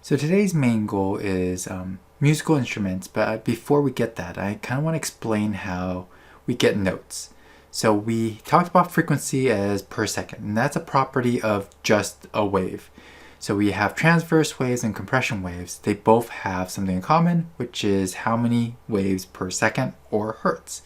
So today's main goal is musical instruments, but before we get that, I kind of want to explain how we get notes. So we talked about frequency as per second, and that's a property of just a wave. So we have transverse waves and compression waves. They both have something in common, which is how many waves per second or hertz.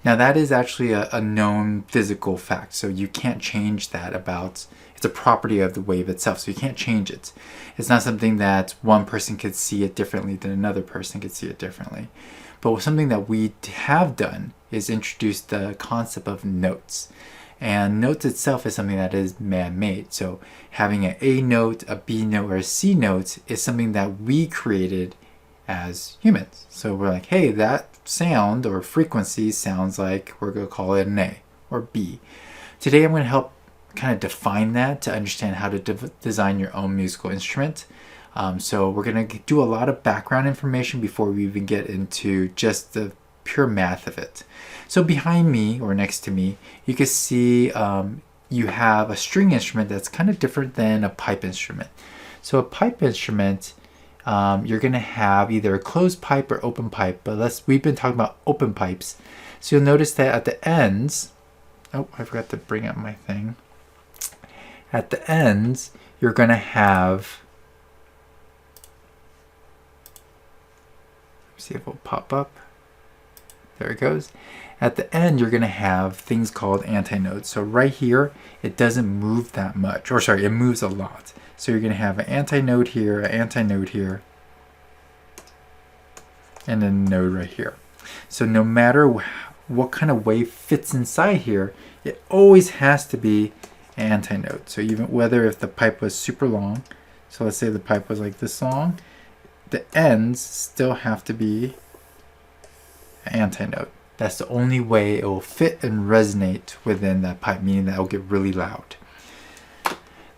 Now that is actually a known physical fact, so you can't change that about, it's a property of the wave itself, so you can't change it. It's not something that one person could see it differently than another person could see it differently. But something that we have done is introduce the concept of notes. And notes itself is something that is man-made. So having an A note, a B note, or a C note is something that we created as humans. So we're like, hey, that sound or frequency sounds like, we're going to call it an A or B. Today I'm going to help kind of define that to understand how to design your own musical instrument. So we're going to do a lot of background information before we even get into just the pure math of it. So behind me or next to me, you can see you have a string instrument that's kind of different than a pipe instrument. So a pipe instrument, you're going to have either a closed pipe or open pipe, but we've been talking about open pipes. So you'll notice that at the ends, oh, I forgot to bring up my thing. At the ends, you're going to have, see if it'll pop up. There it goes. At the end, you're going to have things called antinodes. So right here, it doesn't move that much, or sorry, it moves a lot. So you're going to have an antinode here, and then a node right here. So no matter what kind of wave fits inside here, it always has to be an antinode. So even whether if the pipe was super long, so let's say the pipe was like this long, the ends still have to be an antinode. That's the only way it will fit and resonate within that pipe, meaning that it will get really loud.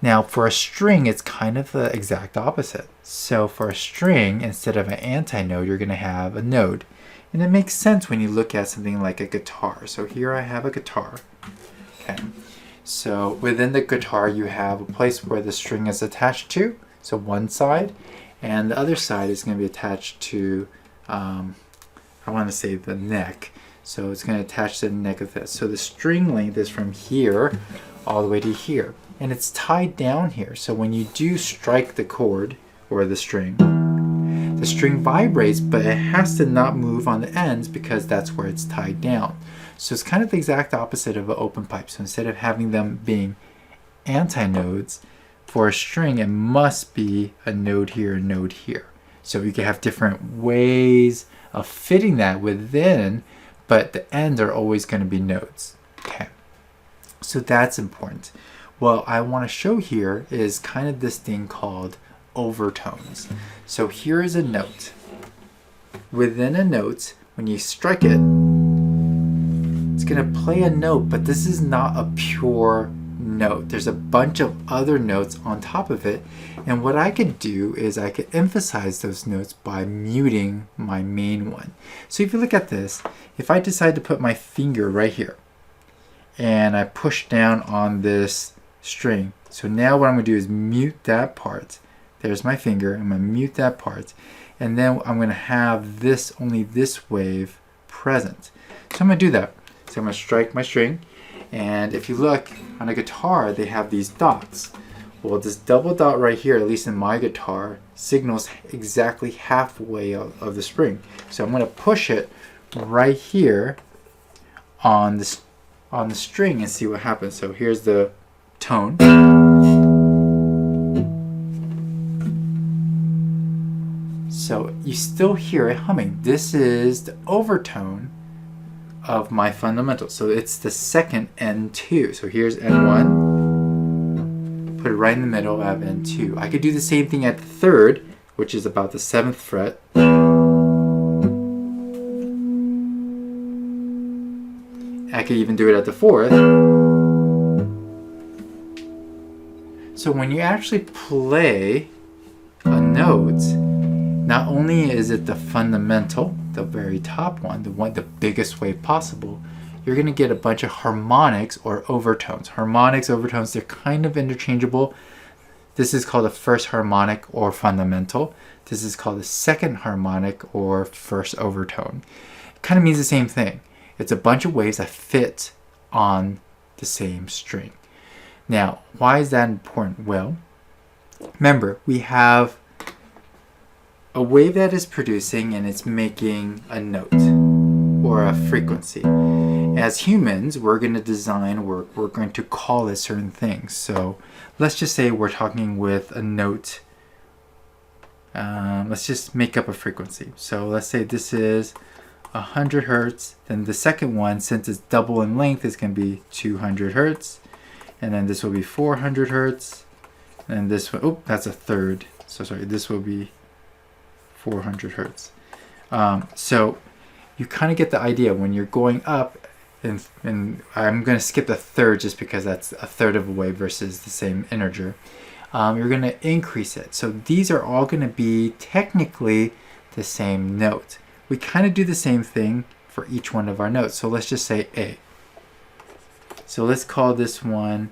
Now for a string, it's kind of the exact opposite. So for a string, instead of an antinode, you're going to have a node. And it makes sense when you look at something like a guitar. So here I have a guitar. Okay. So within the guitar, you have a place where the string is attached to. So one side, and the other side is going to be attached to, I want to say the neck. So it's going to attach to the neck of this. So the string length is from here all the way to here. And it's tied down here. So when you do strike the chord or the string vibrates, but it has to not move on the ends because that's where it's tied down. So it's kind of the exact opposite of an open pipe. So instead of having them being antinodes, for a string, it must be a node here, a node here. So you can have different ways of fitting that within, but the ends are always going to be nodes. Okay, so that's important. What I want to show here is kind of this thing called overtones. So here is a note. Within a note, when you strike it, it's going to play a note, but this is not a pure note. There's a bunch of other notes on top of it, and what I could do is I could emphasize those notes by muting my main one. So if you look at this, if I decide to put my finger right here and I push down on this string, so now what I'm going to do is mute that part. There's my finger. I'm going to mute that part, and then I'm going to have this, only this wave present. So I'm going to do that. So I'm going to strike my string, and if you look on a guitar, they have these dots. Well, this double dot right here, at least in my guitar, signals exactly halfway of the string. So I'm going to push it right here on the string and see what happens. So here's the tone. So you still hear it humming. This is the overtone of my fundamental. So it's the second N2. So here's N1. Put it right in the middle. I have N2. I could do the same thing at the third, which is about the 7th fret. I could even do it at the 4th. So when you actually play a note, not only is it the fundamental, the very top one, the biggest wave possible, you're going to get a bunch of harmonics or overtones. Harmonics, overtones, they're kind of interchangeable. This is called the first harmonic or fundamental. This is called the second harmonic or first overtone. It kind of means the same thing. It's a bunch of waves that fit on the same string. Now, why is that important? Well, remember, we have a wave that is producing and it's making a note or a frequency. As humans, we're going to design, we're going to call it certain things. So let's just say we're talking with a note. Let's just make up a frequency. So let's say this is 100 hertz. Then the second one, since it's double in length, is going to be 200 hertz. And then this will be 400 hertz. And this one, oh, that's a third. So sorry, this will be 400 hertz. So you kind of get the idea when you're going up, and I'm going to skip the third just because that's a third of a wave versus the same integer. You're going to increase it. So these are all going to be technically the same note. We kind of do the same thing for each one of our notes. So let's just say A. So let's call this one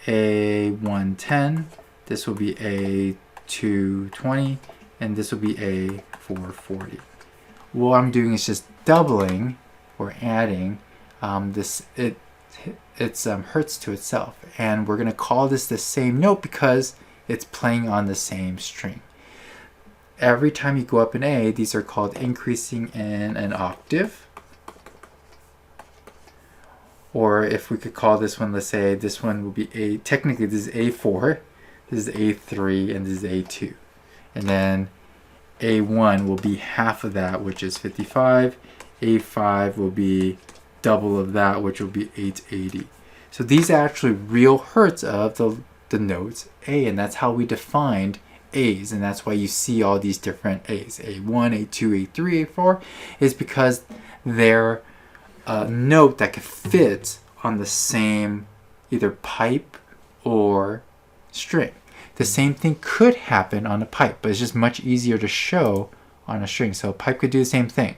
A110. This will be A220. And this will be A440. What I'm doing is just doubling or adding its hertz to itself. And we're going to call this the same note because it's playing on the same string. Every time you go up an A, these are called increasing in an octave. Or if we could call this one, let's say this one will be A, technically this is A4, this is A3, and this is A2. And then A1 will be half of that, which is 55. A5 will be double of that, which will be 880. So these are actually real hertz of the notes A, and that's how we defined A's, and that's why you see all these different A's. A1, A2, A3, A4 is because they're a note that could fit on the same either pipe or string. The same thing could happen on a pipe, but it's just much easier to show on a string. So a pipe could do the same thing.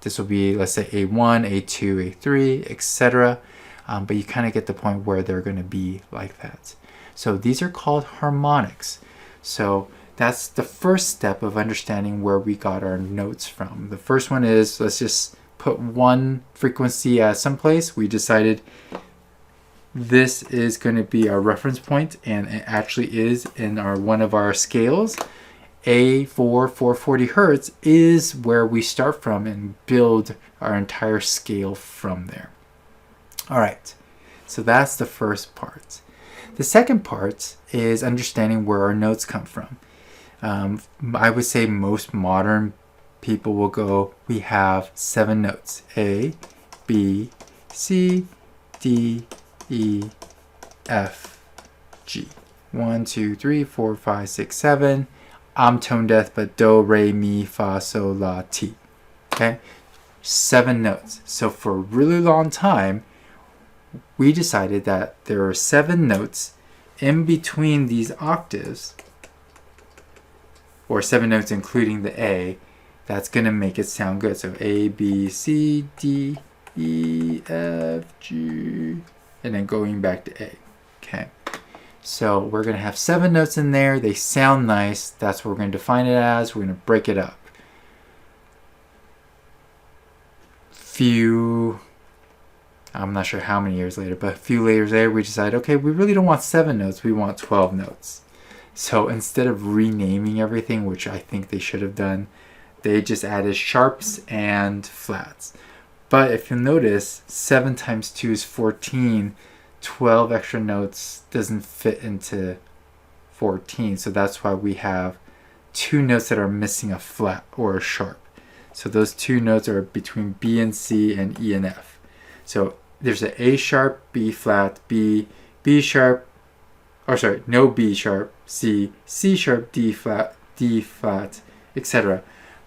This will be, let's say, A1, A2, A3, etc. But you kind of get the point where they're going to be like that. So these are called harmonics. So that's the first step of understanding where we got our notes from. The first one is, let's just put one frequency at some place. We decided this is going to be our reference point, and it actually is in one of our scales. A4, 440 hertz is where we start from and build our entire scale from there. All right, so that's the first part. The second part is understanding where our notes come from. I would say most modern people will go, we have 7 notes: A, B, C, D, E, F, G. 1, 2, 3, 4, 5, 6, 7. I'm tone deaf, but do, re, mi, fa, sol, la, ti. Okay? 7 notes. So for a really long time, we decided that there are 7 notes in between these octaves, or 7 notes including the A, that's going to make it sound good. So A, B, C, D, E, F, G, and then going back to A. Okay. So we're going to have 7 notes in there. They sound nice. That's what we're going to define it as. We're going to break it up. I'm not sure how many years later, but a few years later, we decided, okay, we really don't want 7 notes. We want 12 notes. So instead of renaming everything, which I think they should have done, they just added sharps and flats. But if you'll notice, 7 times 2 is 14. 12 extra notes doesn't fit into 14. So that's why we have 2 notes that are missing a flat or a sharp. So those 2 notes are between B and C and E and F. So there's an A sharp, B flat, B sharp, or sorry, no B sharp, C sharp, D flat, etc.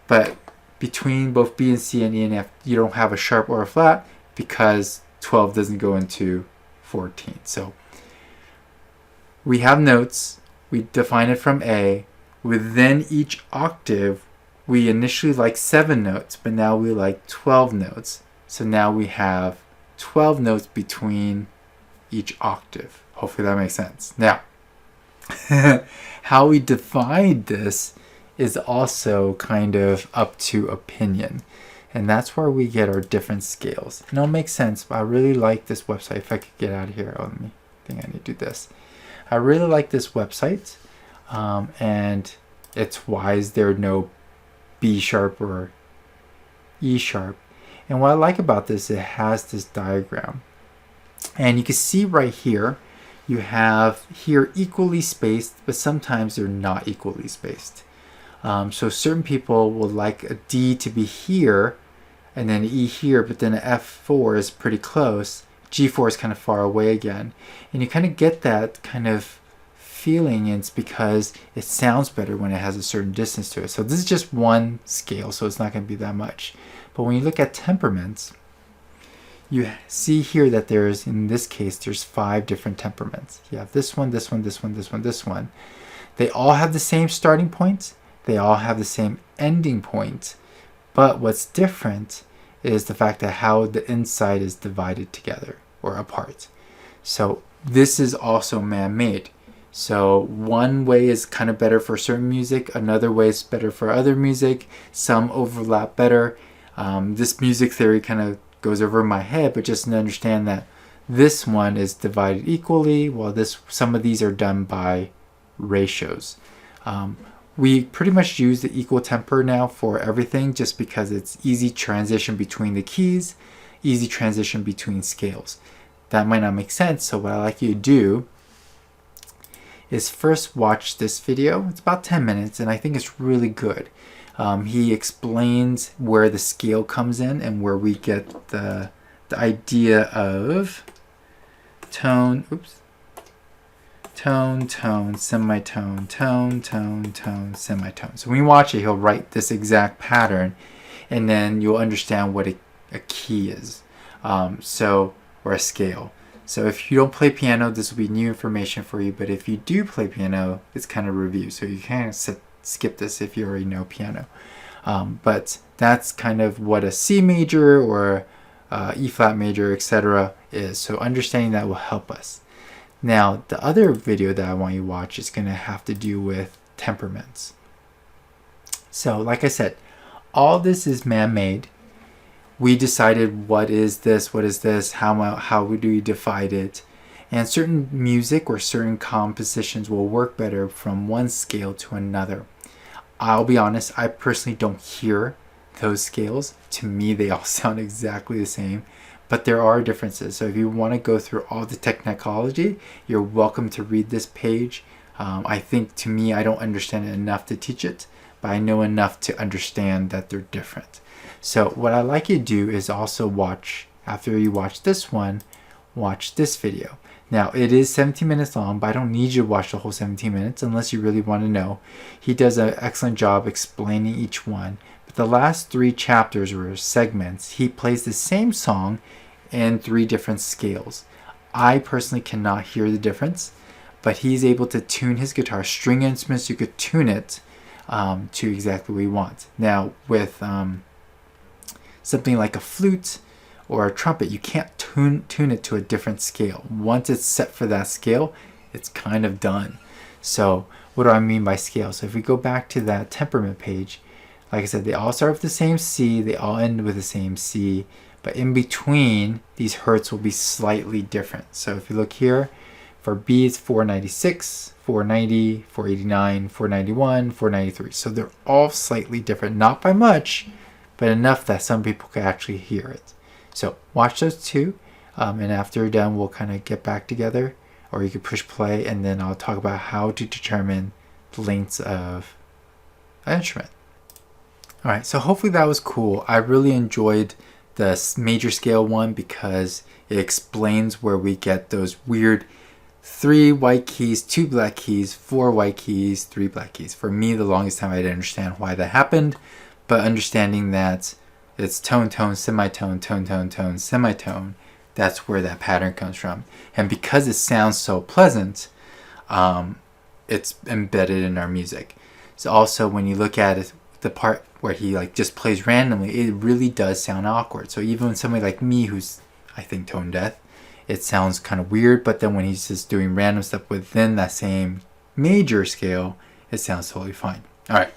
But between both B and C and E and F, you don't have a sharp or a flat because 12 doesn't go into 14. So we have notes, we define it from A. Within each octave, we initially like 7 notes, but now we like 12 notes. So now we have 12 notes between each octave. Hopefully that makes sense. Now, How we divide this is also kind of up to opinion. And that's where we get our different scales. And it'll make sense, but I really like this website. If I could get out of here, I think I need to do this. I really like this website. And it's wise there are no B sharp or E sharp. And what I like about this, it has this diagram. And you can see right here, you have here equally spaced, but sometimes they're not equally spaced. So certain people will like a D to be here, and then E here, but then an F4 is pretty close. G4 is kind of far away again. And you kind of get that kind of feeling, and it's because it sounds better when it has a certain distance to it. So this is just one scale, so it's not going to be that much. But when you look at temperaments, you see here that there's, in this case, there's 5 different temperaments. You have this one, this one, this one, this one, this one. They all have the same starting point. They all have the same ending point. But what's different is the fact that how the inside is divided together or apart. So this is also man-made. So one way is kind of better for certain music. Another way is better for other music. Some overlap better. This music theory kind of goes over my head, but just to understand that this one is divided equally, while some of these are done by ratios. We pretty much use the equal temper now for everything, just because it's easy transition between the keys, easy transition between scales. That might not make sense, so what I like you to do is first watch this video. It's about 10 minutes, and I think it's really good. He explains where the scale comes in and where we get the idea of tone, tone, semitone, tone, semitone. So when you watch it, he'll write this exact pattern, and then you'll understand what a key is, or a scale. So if you don't play piano, this will be new information for you, but if you do play piano, it's kind of review. So you kind of skip this if you already know piano. But that's kind of what a C major or E flat major, etc. is. So understanding that will help us. Now, the other video that I want you to watch is going to have to do with temperaments. So like I said, all this is man-made. We decided what is this, how do we divide it. And certain music or certain compositions will work better from one scale to another. I'll be honest, I personally don't hear those scales. To me, they all sound exactly the same, but there are differences. So if you want to go through all the technicology, you're welcome to read this page. I think, to me, I don't understand it enough to teach it, but I know enough to understand that they're different. So what I'd like you to do is also watch, after you watch this one, watch this video. Now, it is 17 minutes long, but I don't need you to watch the whole 17 minutes unless you really want to know. He does an excellent job explaining each one. But the last 3 chapters or segments, he plays the same song in 3 different scales. I personally cannot hear the difference, but he's able to tune his guitar. String instruments, you could tune it to exactly what you want. Now, with something like a flute or a trumpet, you can't tune it to a different scale. Once it's set for that scale, it's kind of done. So what do I mean by scale? So if we go back to that temperament page, like I said, they all start with the same C, they all end with the same C, but in between, these hertz will be slightly different. So if you look here, for B it's 496, 490, 489, 491, 493. So they're all slightly different, not by much, but enough that some people can actually hear it. So watch those 2, and after you're done, we'll kind of get back together, or you can push play, and then I'll talk about how to determine the lengths of an instrument. All right, so hopefully that was cool. I really enjoyed the major scale one because it explains where we get those weird 3 white keys, 2 black keys, 4 white keys, 3 black keys. For me, the longest time I didn't understand why that happened, but understanding that it's tone, semitone, tone, semitone, that's where that pattern comes from. And because it sounds so pleasant, it's embedded in our music. So also when you look at it, the part where he just plays randomly, it really does sound awkward. So even when somebody like me, who's I think tone deaf, it sounds kind of weird. But then when he's just doing random stuff within that same major scale, it sounds totally fine. All right,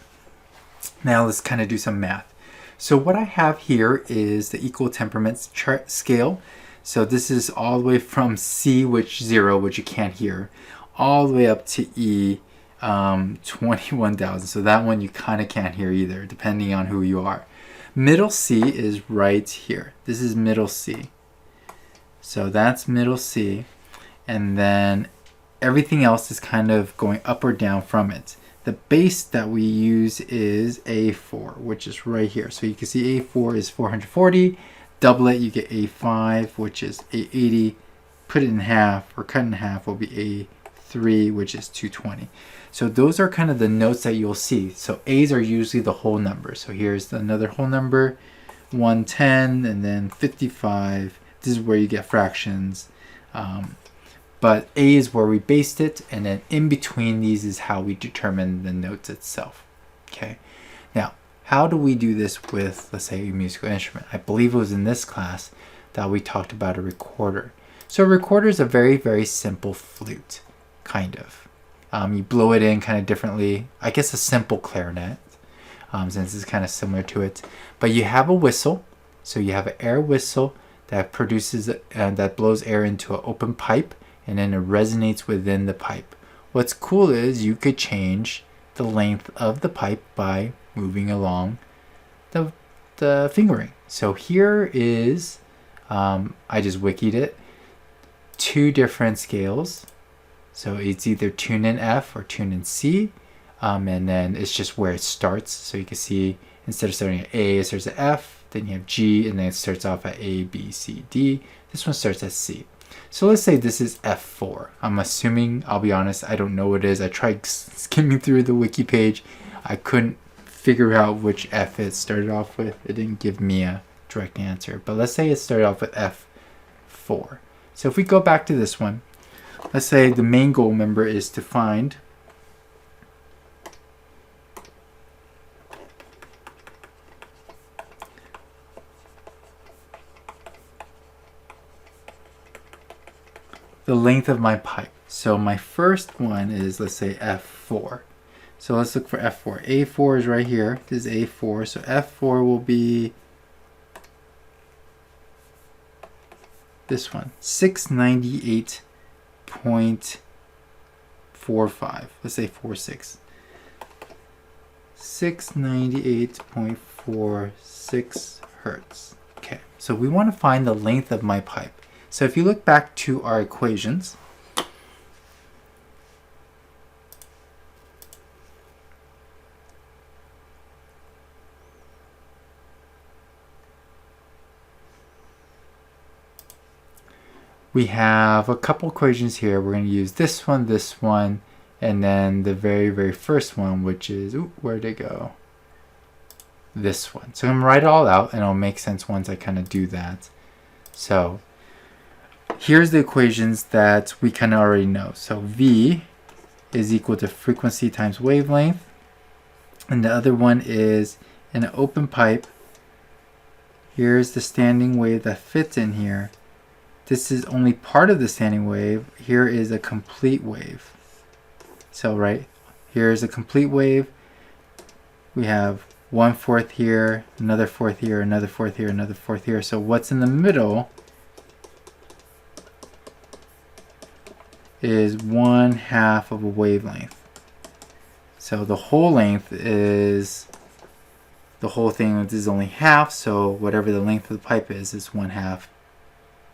now let's kind of do some math. So what I have here is the equal temperaments chart scale. So this is all the way from C, which 0, which you can't hear, all the way up to E, 21,000. So that one you kind of can't hear either, depending on who you are. Middle C is right here. This is middle C. So that's middle C. And then everything else is kind of going up or down from it. The bass that we use is A4, which is right here. So you can see A4 is 440. Double it, you get A5, which is 880. Put it in half, or cut in half, will be A3, which is 220. So those are kind of the notes that you'll see. So A's are usually the whole number. So here's another whole number, 110, and then 55. This is where you get fractions. But A is where we based it, and then in between these is how we determine the notes itself. Okay. Now, how do we do this with, let's say, a musical instrument? I believe it was in this class that we talked about a recorder. So a recorder is a very, very simple flute, kind of. You blow it in kind of differently. I guess a simple clarinet, since it's kind of similar to it. But you have a whistle. So you have an air whistle that produces, that blows air into an open pipe, and then it resonates within the pipe. What's cool is you could change the length of the pipe by moving along the fingering. So here is, I just wikied it, 2 different scales. So it's either tune in F or tune in C, and then it's just where it starts. So you can see instead of starting at A, it starts at F, then you have G, and then it starts off at A, B, C, D. This one starts at C. So let's say this is F4. I'm assuming, I'll be honest, I don't know what it is. I tried skimming through the wiki page. I couldn't figure out which F it started off with. It didn't give me a direct answer. But let's say it started off with F4. So if we go back to this one, let's say the main goal, remember, is to find the length of my pipe. So my first one is, let's say, F4. So let's look for F4. A4 is right here. This is A4. So F4 will be this one, 698.45. Let's say 46. 698.46 hertz. Okay, so we want to find the length of my pipe. So if you look back to our equations, we have a couple equations here. We're going to use this one, and then the very, very first one, which is, where'd it go? This one. So I'm going to write it all out, and it'll make sense once I kind of do that. So here's the equations that we kind of already know. So V is equal to frequency times wavelength. And the other one is in an open pipe. Here's the standing wave that fits in here. This is only part of the standing wave. Here is a complete wave. So right, here's a complete wave. We have 1/4 here, another fourth here, another fourth here, another fourth here. So what's in the middle is 1/2 of a wavelength. So the whole length is, the whole thing is only half, so whatever the length of the pipe is 1/2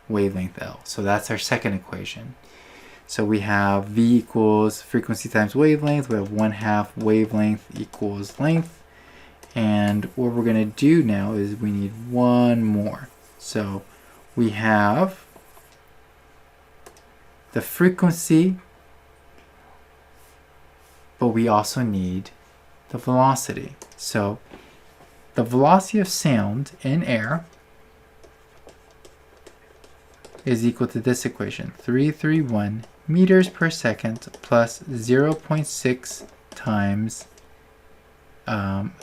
wavelength L. So that's our second equation. So we have V equals frequency times wavelength. We have 1/2 wavelength equals length. And what we're going to do now is we need one more. So we have the frequency, but we also need the velocity. So the velocity of sound in air is equal to this equation, 331 meters per second plus 0.6 times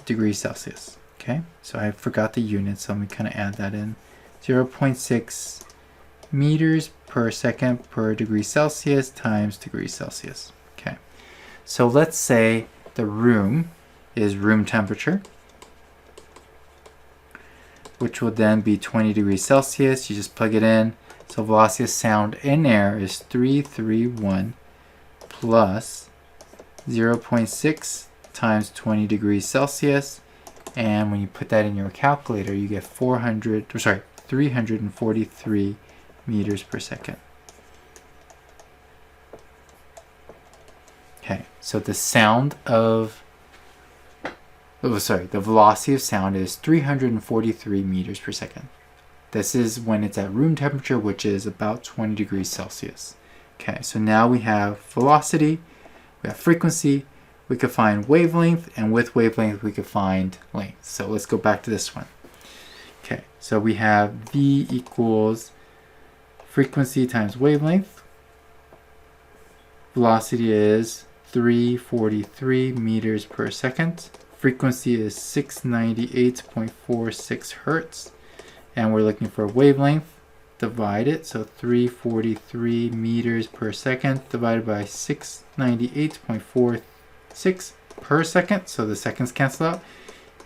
degrees Celsius. Okay, so I forgot the units, so I'm going to kind of add that in. 0.6 meters per second per degree Celsius times degrees Celsius. Okay, So let's say the room is room temperature, which will then be 20 degrees Celsius. You just plug it in. So velocity of sound in air is 331 plus 0.6 times 20 degrees Celsius. And when you put that in your calculator, you get 343 meters per second. Okay, so the velocity of sound is 343 meters per second. This is when it's at room temperature, which is about 20 degrees Celsius. Okay, so now we have velocity, we have frequency, we could find wavelength, and with wavelength we could find length. So let's go back to this one. Okay, so we have V equals frequency times wavelength. Velocity is 343 meters per second. Frequency is 698.46 hertz. And we're looking for wavelength. Divide it. So 343 meters per second divided by 698.46 per second. So the seconds cancel out.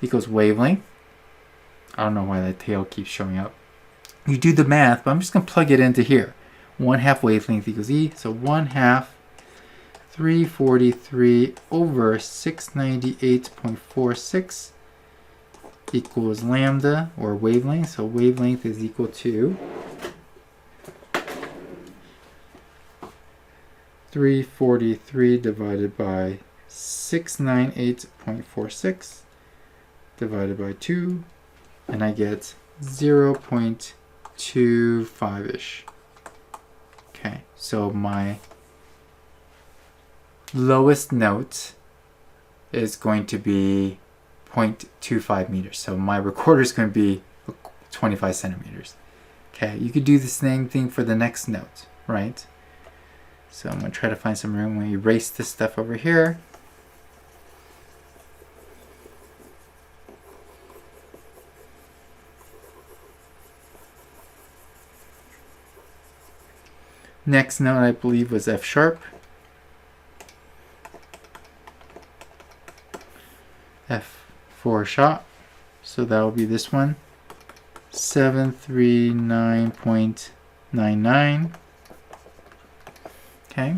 Equals wavelength. I don't know why that tail keeps showing up. You do the math, but I'm just going to plug it into here. 1/2 wavelength equals E. So 1/2 343 over 698.46 equals lambda, or wavelength. So wavelength is equal to 343 divided by 698.46 divided by 2, and I get 0.25-ish. Okay, so my lowest note is going to be 0.25 meters. So my recorder is going to be 25 centimeters. Okay, you could do the same thing for the next note, right? So I'm going to try to find some room. I'm going to erase this stuff over here. Next note I believe was F sharp. F4 shot. So that will be this one. 739.99. Okay.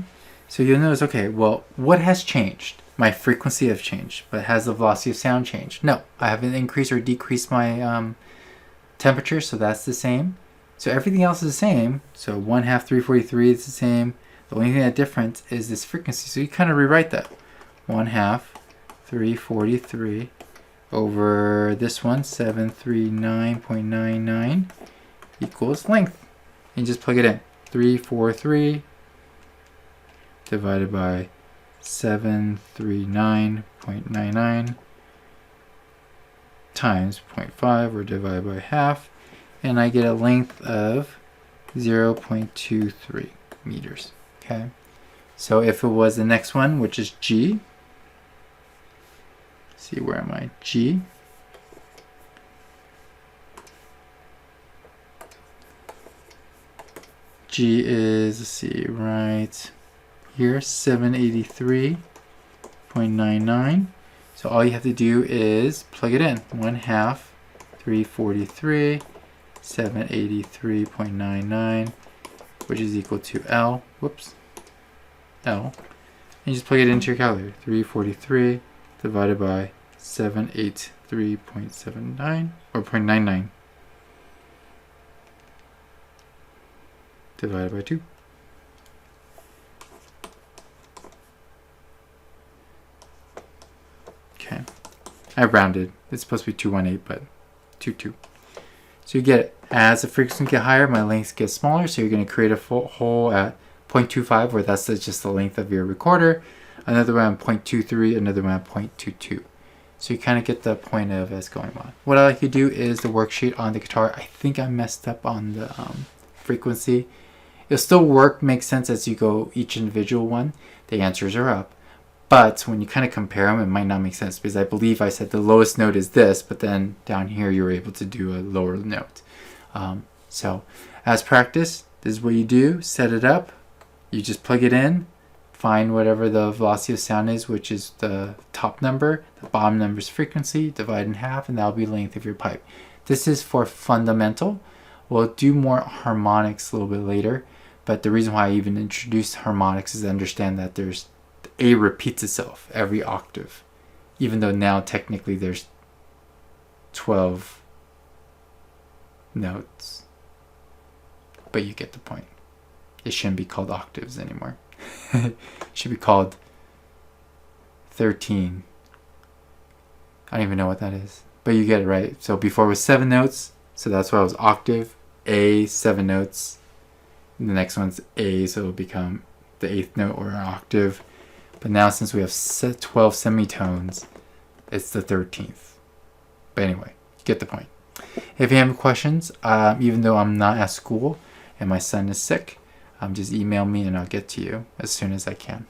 So you'll notice, okay, well, what has changed? My frequency has changed, but has the velocity of sound changed? No, I haven't increased or decreased my temperature, so that's the same. So everything else is the same. So 1/2 343 is the same. The only thing that's different is this frequency. So you kind of rewrite that. 1/2 343 over this one, 739.99 equals length. And just plug it in. 343 divided by 739.99 times 0.5, or divided by half, and I get a length of 0.23 meters. Okay, so if it was the next one, which is G, see, where am I? G. G is, let's see, right here, 783.99. So all you have to do is plug it in. 1/2 343, 783.99, which is equal to L. Whoops. L. And you just plug it into your calculator. 343 divided by 783.79, or 0.99, divided by 2. Okay, I rounded. It's supposed to be 218, but 22. So you get, as the frequency get higher, my lengths get smaller. So you're going to create a full hole at 0.25, where that's just the length of your recorder. Another one at 0.23, another one at 0.22. So you kind of get the point of what's going on. What I like to do is the worksheet on the guitar. I think I messed up on the frequency. It'll still work, make sense as you go each individual one. The answers are up. But when you kind of compare them, it might not make sense, because I believe I said the lowest note is this, but then down here you were able to do a lower note. So as practice, this is what you do. Set it up. You just plug it in. find whatever the velocity of sound is, which is the top number, the bottom number is frequency, divide in half, and that'll be the length of your pipe. This is for fundamental. We'll do more harmonics a little bit later, but the reason why I even introduced harmonics is to understand that there's A repeats itself every octave, even though now technically there's 12 notes, but you get the point. It shouldn't be called octaves anymore. It should be called 13. I don't even know what that is, but you get it right. So before it was 7 notes, so that's why it was octave, A, 7 notes. And the next one's A, so it'll become the 8th note or an octave. But now since we have 12 semitones, it's the 13th. But anyway, get the point. If you have questions, even though I'm not at school and my son is sick, just email me and I'll get to you as soon as I can.